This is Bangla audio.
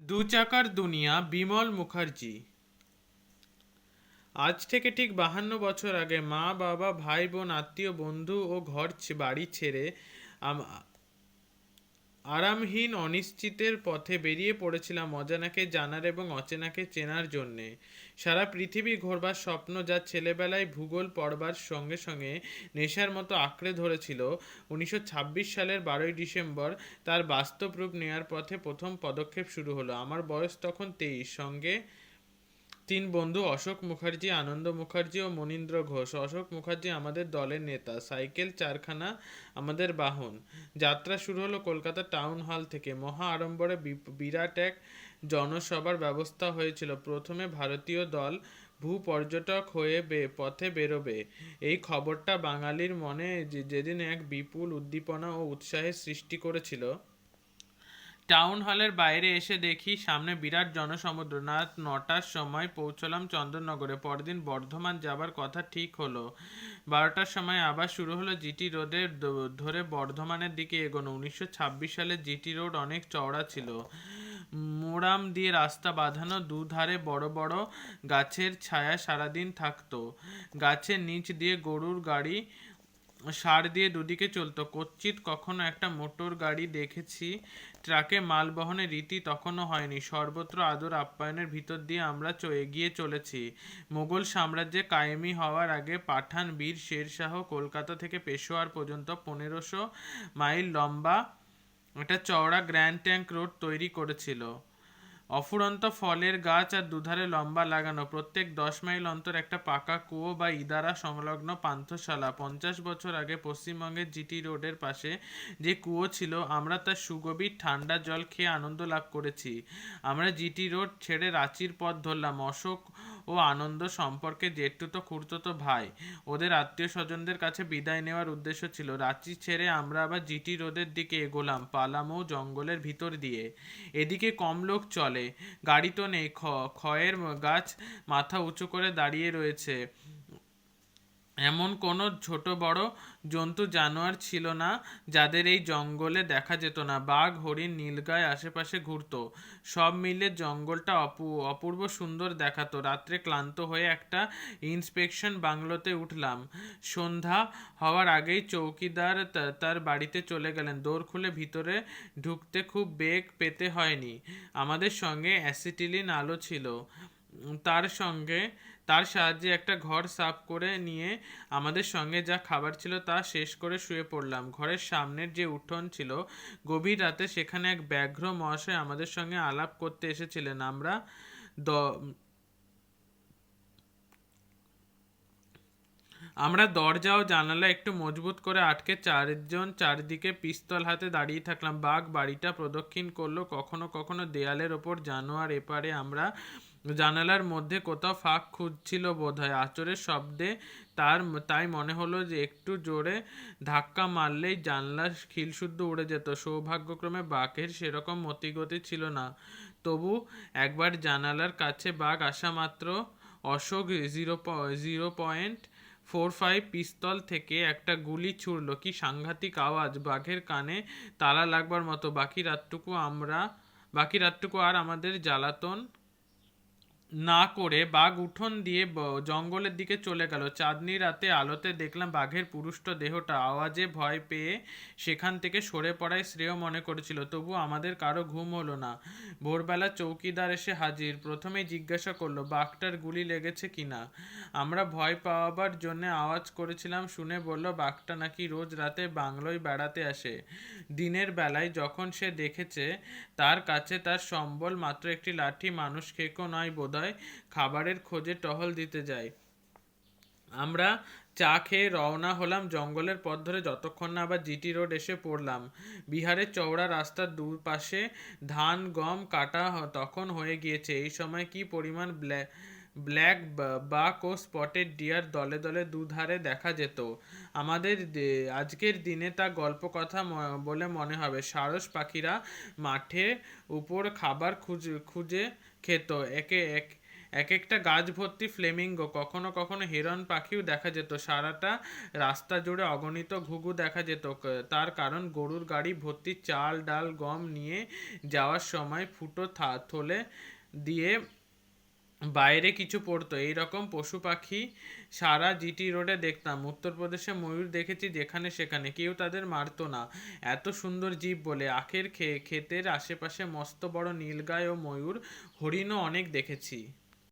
দু চাকার দুনিয়া, বিমল মুখার্জি। আজ থেকে ঠিক 52 বছর আগে মা বাবা ভাই বোন আত্মীয় বন্ধু ও বাড়ি ছেড়ে আম- আরামহীন অনিশ্চিতের পথে বেরিয়ে পড়েছিলাম অজানাকে জানার এবং অচেনাকে চেনার জন্যে। সারা পৃথিবী ঘোরবার স্বপ্ন যা ছেলেবেলায় ভূগোল পড়বার সঙ্গে সঙ্গে নেশার মতো আঁকড়ে ধরেছিল, 1926 সালের 12ই ডিসেম্বর তার বাস্তব রূপ নেয়ার পথে প্রথম পদক্ষেপ শুরু হলো। আমার বয়স তখন 23, সঙ্গে তিন বন্ধু: অশোক মুখার্জি, আনন্দ মুখার্জি ও মনীন্দ্র ঘোষ। অশোক মুখার্জি আমাদের দলের নেতা, সাইকেল চারখানা আমাদের বাহন। যাত্রা শুরু হলো কলকাতা টাউন হল থেকে। মহা আড়ম্বরে বিরাট এক জনসভার ব্যবস্থা হয়েছিল। প্রথমে ভারতীয় দল ভূপর্যটক হয়ে পথে বেরোবে, এই খবরটা বাঙালির মনে যেদিন এক বিপুল উদ্দীপনা ও উৎসাহের সৃষ্টি করেছিল। টাউন হলের বাইরে এসে দেখি সামনে বিরাট জনসমুদ্র। রাত 9টার সময় পৌঁছলাম চন্দননগরে। পরদিন বর্ধমান যাবার কথা ঠিক হলো। 12টার সময় আবার শুরু হলো জিটি রোডের ধরে বর্ধমানের দিকে এগোনো। 1926 সালে জিটি রোড অনেক চওড়া ছিল। মোরাম দিয়ে রাস্তা বাঁধানো, দুধারে বড় বড় গাছের ছায়া সারাদিন থাকতো। গাছের নিচ দিয়ে গরুর গাড়ি সার দিয়ে দুদিকে চলতো। কচ্চিৎ কখনো একটা মোটর গাড়ি দেখেছি। ট্রাকে মাল বহনের রীতি তখনও হয়নি। সর্বত্র আদর আপ্যায়নের ভিতর দিয়ে আমরা এগিয়ে চলেছি। মোগল সাম্রাজ্যে কায়েমি হওয়ার আগে পাঠান বীর শেরশাহ কলকাতা থেকে পেশোয়ার পর্যন্ত 1500 মাইল লম্বা একটা চওড়া গ্র্যান্ড ট্যাঙ্ক রোড তৈরি করেছিল। অফুরন্ত ফলের গাছ আর দুধারে লম্বা লাগানো। প্রত্যেক 10 মাইল অন্তর একটা পাকা কুয়ো বা ইদারা সংলগ্ন পান্থশালা। 50 বছর আগে পশ্চিমবঙ্গের জিটি রোডের পাশে যে কুয়ো ছিল, আমরা তার সুগভীর ঠান্ডা জল খেয়ে আনন্দ লাভ করেছি। আমরা জিটি রোড ছেড়ে রাঁচির পথ ধরলাম। অশোক ও আনন্দ সম্পর্কে জেঠতুতো খুড়তুতো ভাই। ওদের আত্মীয় স্বজনদের কাছে বিদায় নেওয়ার উদ্দেশ্য ছিল। রাঁচি ছেড়ে আমরা আবার জিটি রোডের দিকে এগোলাম, পালামৌ জঙ্গলের ভিতর দিয়ে। এদিকে কম লোক চলে, গাড়ি তো নেই। খয়ের গাছ মাথা উঁচু করে দাঁড়িয়ে রয়েছে। এমন কোনো ছোট বড় জন্তু জানোয়ার ছিল না যাদের এই জঙ্গলে দেখা যেত না। বাঘ, হরিণ, নীলগাই আশেপাশে ঘুরতো। সব মিলে জঙ্গলটা অপূর্ব সুন্দর দেখাতো। রাত্রে ক্লান্ত হয়ে একটা ইন্সপেকশন বাংলোতে উঠলাম। সন্ধ্যা হওয়ার আগেই চৌকিদার তার বাড়িতে চলে গেলেন। দোর খুলে ভিতরে ঢুকতে খুব বেগ পেতে হয়নি। আমাদের সঙ্গে অ্যাসিটিলিন আলো ছিল। তার সাহায্যে একটা ঘর সাফ করে নিয়ে আমাদের সঙ্গে যা খাবার ছিল তা শেষ করে শুয়ে পড়লাম। ঘরের সামনের যে উঠোন ছিল, গভীর রাতে সেখানে এক ব্যাঘ্র মহাশয় আমাদের সঙ্গে আলাপ করতে এসেছিলেন। আমরা দরজা ও জানালা একটু মজবুত করে আটকে চারজন চারদিকে পিস্তল হাতে দাঁড়িয়ে থাকলাম। বাঘ বাড়িটা প্রদক্ষিণ করলো। কখনো কখনো দেয়ালের ওপর জানোয়ার এপারে। আমরা জানালার মধ্যে কোথাও ফাঁক খুঁজছিল বোধহয়। আঁচড়ের শব্দে তাই মনে হলো যে একটু জোরে ধাক্কা মারলেই জানলার খিল শুদ্ধ উড়ে যেত। সৌভাগ্যক্রমে বাঘের সেরকম মতিগতি ছিল না। তবু একবার জানালার কাছে বাঘ আসা মাত্র অশোক 0.45 পিস্তল থেকে একটা গুলি ছুড়ল। কি সাংঘাতিক আওয়াজ! বাঘের কানে তালা লাগবার মতো। বাকি রাতটুকু আর আমাদের জ্বালাতন না করে বাঘ উঠোন দিয়ে জঙ্গলের দিকে চলে গেল। চাঁদনি রাতে আলোতে দেখলাম বাঘের পুরুষ্ট দেহটা। আওয়াজে ভয় পেয়ে সেখান থেকে সরে পড়াই শ্রেয় মনে করেছিল। তবু আমাদের কারো ঘুম হলো না। ভোরবেলা চৌকিদার এসে হাজির। প্রথমেই জিজ্ঞাসা করলো বাঘটার গুলি লেগেছে কিনা। আমরা ভয় পাওয়াবার জন্য আওয়াজ করেছিলাম শুনে বলল বাঘটা নাকি রোজ রাতে বাংলোয় বেড়াতে আসে। দিনের বেলায় যখন সে দেখেছে তার কাছে তার সম্বল মাত্র একটি লাঠি, মানুষ খেকো নয় বোধহয়, খাবারের খোঁজে টহল দিতে যায়। আমরা চা খেয়ে রওনা হলাম জঙ্গলের পথ ধরে, যতক্ষণ না আবার জিটি রোড এসে পড়লাম। বিহারের চওড়া রাস্তার দুপাশে ধান গম কাটা তখন হয়ে গিয়েছে। এই সময় কি পরিমাণ ব্ল্যাক বাক ও স্পটেড ডিয়ার দলে দলে দুধারে দেখা যেত। আমাদের আজকের দিনে তা গল্প কথা বলে মনে হবে। সারস পাখিরা মাঠে উপর খাবার খুঁজে খেত। এক একটা গাছ ভর্তি ফ্লেমিঙ্গো, কখনো কখনো হেরন পাখিও দেখা যেত। সারাটা রাস্তা জুড়ে অগণিত ঘুঘু দেখা যেত। তার কারণ গরুর গাড়ি ভর্তি চাল ডাল গম নিয়ে যাওয়ার সময় ফুটো থলে দিয়ে বাইরে কিছু পড়তো। এইরকম পশু পাখি সারা জিটি রোডে দেখতাম। উত্তরপ্রদেশে ময়ূর দেখেছি যেখানে সেখানে, কেউ তাদের মারতো না, এত সুন্দর জীব বলে। আখের ক্ষেতের আশেপাশে মস্ত বড় নীলগাই ও ময়ূর, হরিণও অনেক দেখেছি।